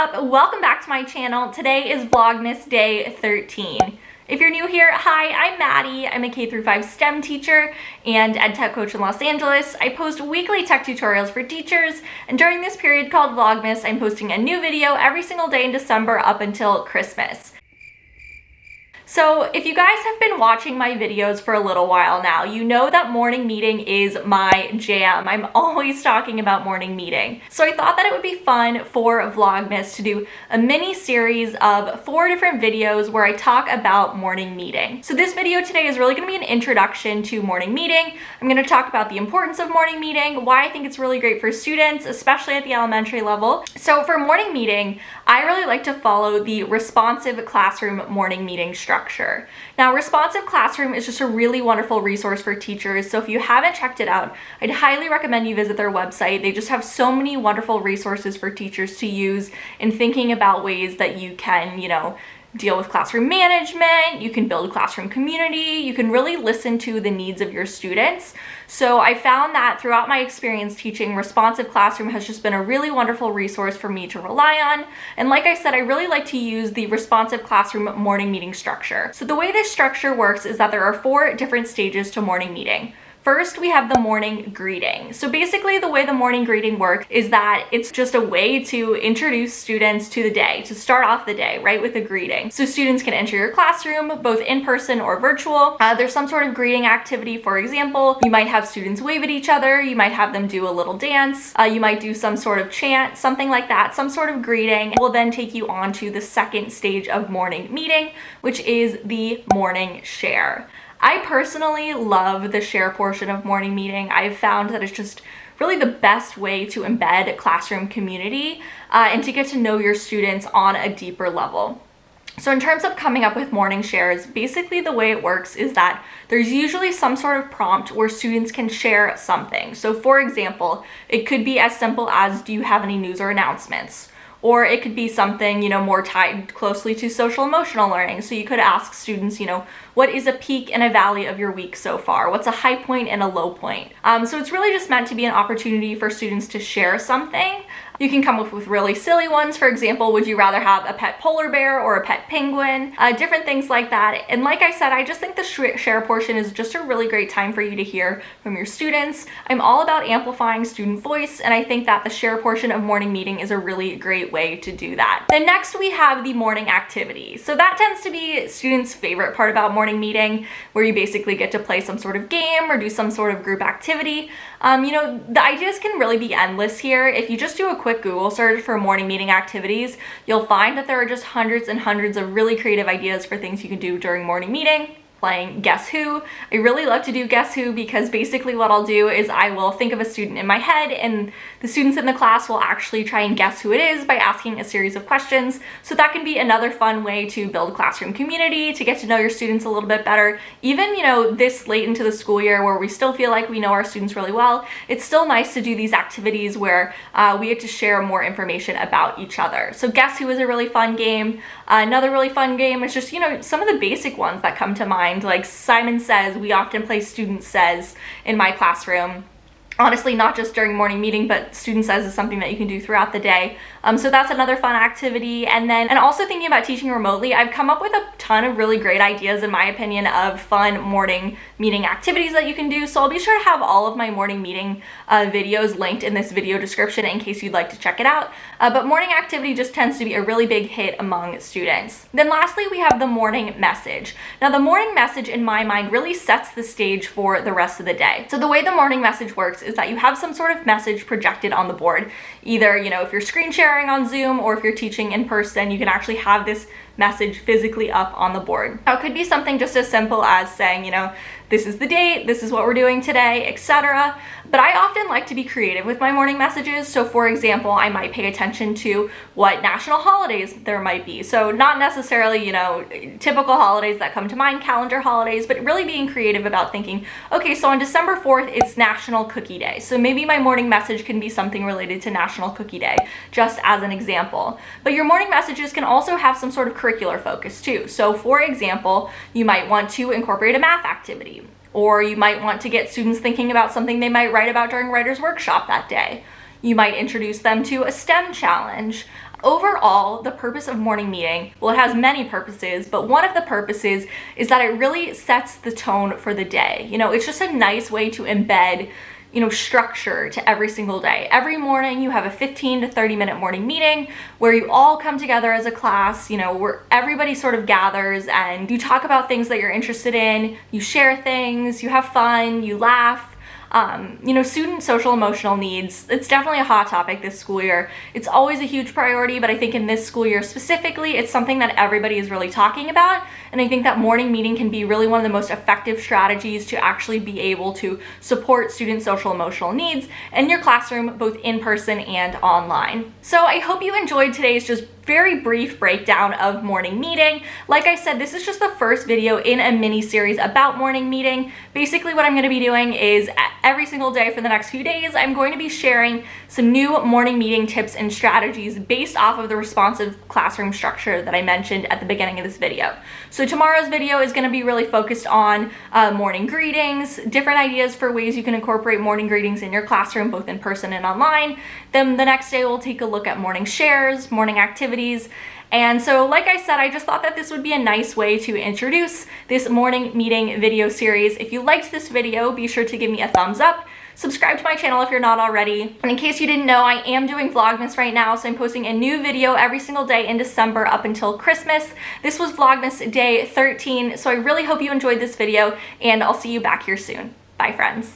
up? Welcome back to my channel. Today is Vlogmas Day 13. If you're new here, hi, I'm Maddie. I'm a K-5 STEM teacher and ed tech coach in Los Angeles. I post weekly tech tutorials for teachers, and during this period called Vlogmas, I'm posting a new video every single day in December up until Christmas. So if you guys have been watching my videos for a little while now, you know that morning meeting is my jam. I'm always talking about morning meeting. So I thought that it would be fun for Vlogmas to do a mini series of 4 different videos where I talk about morning meeting. So this video today is really going to be an introduction to morning meeting. I'm going to talk about the importance of morning meeting, why I think it's really great for students, especially at the elementary level. So for morning meeting, I really like to follow the responsive classroom morning meeting structure. Now, Responsive Classroom is just a really wonderful resource for teachers, so if you haven't checked it out, I'd highly recommend you visit their website. They just have so many wonderful resources for teachers to use in thinking about ways that you can, deal with classroom management, you can build classroom community, you can really listen to the needs of your students. So I found that throughout my experience teaching, Responsive Classroom has just been a really wonderful resource for me to rely on. And like I said, I really like to use the Responsive Classroom morning meeting structure. So the way this structure works is that there are 4 different stages to morning meeting. First, we have the morning greeting. So basically the way the morning greeting works is that it's just a way to introduce students to the day, to start off the day, right, with a greeting. So students can enter your classroom, both in person or virtual. There's some sort of greeting activity. For example, you might have students wave at each other, you might have them do a little dance, you might do some sort of chant, something like that, some sort of greeting. Will then take you on to the second stage of morning meeting, which is the morning share. I personally love the share portion of morning meeting. I've found that it's just really the best way to embed classroom community and to get to know your students on a deeper level. So in terms of coming up with morning shares, basically the way it works is that there's usually some sort of prompt where students can share something. So for example, it could be as simple as, do you have any news or announcements? Or it could be something, more tied closely to social emotional learning. So you could ask students, what is a peak and a valley of your week so far? What's a high point and a low point? So it's really just meant to be an opportunity for students to share something. You can come up with really silly ones. For example, would you rather have a pet polar bear or a pet penguin? Different things like that. And like I said, I just think the share portion is just a really great time for you to hear from your students. I'm all about amplifying student voice, and I think that the share portion of morning meeting is a really great way to do that. Then next we have the morning activity. So that tends to be students' favorite part about morning meeting, where you basically get to play some sort of game or do some sort of group activity. The ideas can really be endless here. If you just do a quick Google search for morning meeting activities, you'll find that there are just hundreds and hundreds of really creative ideas for things you can do during morning meeting. Playing Guess Who. I really love to do Guess Who because basically what I'll do is I will think of a student in my head, and the students in the class will actually try and guess who it is by asking a series of questions. So that can be another fun way to build classroom community, to get to know your students a little bit better. Even, this late into the school year where we still feel like we know our students really well, it's still nice to do these activities where we get to share more information about each other. So Guess Who is a really fun game. Another really fun game is just, some of the basic ones that come to mind. Like Simon Says. We often play Student Says in my classroom. Honestly, not just during morning meeting, but Student Says is something that you can do throughout the day. So that's another fun activity. And also thinking about teaching remotely, I've come up with a ton of really great ideas, in my opinion, of fun morning meeting activities that you can do. So I'll be sure to have all of my morning meeting videos linked in this video description in case you'd like to check it out. But morning activity just tends to be a really big hit among students. Then lastly, we have the morning message. Now the morning message, in my mind, really sets the stage for the rest of the day. So the way the morning message works is that you have some sort of message projected on the board. Either, if you're screen sharing on Zoom or if you're teaching in person, you can actually have this message physically up on the board. Now, it could be something just as simple as saying, this is the date, this is what we're doing today, etc. But I often like to be creative with my morning messages. So for example, I might pay attention to what national holidays there might be. So not necessarily, typical holidays that come to mind, calendar holidays, but really being creative about thinking, okay, so on December 4th, it's National Cookie Day. So maybe my morning message can be something related to National Cookie Day, just as an example. But your morning messages can also have some sort of curricular focus too. So for example, you might want to incorporate a math activity, or you might want to get students thinking about something they might write about during writer's workshop that day. You might introduce them to a STEM challenge, Overall, the purpose of morning meeting, well, it has many purposes, but one of the purposes is that it really sets the tone for the day. You know, it's just a nice way to embed, you know, structure to every single day. Every morning you have a 15 to 30 minute morning meeting where you all come together as a class, you know, where everybody sort of gathers and you talk about things that you're interested in, you share things, you have fun, you laugh. You know, student social emotional needs, it's definitely a hot topic this school year. It's always a huge priority, but I think in this school year specifically, it's something that everybody is really talking about. And I think that morning meeting can be really one of the most effective strategies to actually be able to support student social emotional needs in your classroom, both in person and online. So I hope you enjoyed today's just very brief breakdown of morning meeting. Like I said, this is just the first video in a mini series about morning meeting. Basically what I'm going to be doing is every single day for the next few days, I'm going to be sharing some new morning meeting tips and strategies based off of the responsive classroom structure that I mentioned at the beginning of this video. So tomorrow's video is going to be really focused on morning greetings, different ideas for ways you can incorporate morning greetings in your classroom, both in person and online. Then the next day we'll take a look at morning shares, morning activities. And so, like I said, I just thought that this would be a nice way to introduce this morning meeting video series. If you liked this video, be sure to give me a thumbs up. Subscribe to my channel if you're not already. And in case you didn't know, I am doing Vlogmas right now, so I'm posting a new video every single day in December up until Christmas. This was Vlogmas day 13, so I really hope you enjoyed this video, and I'll see you back here soon. Bye, friends.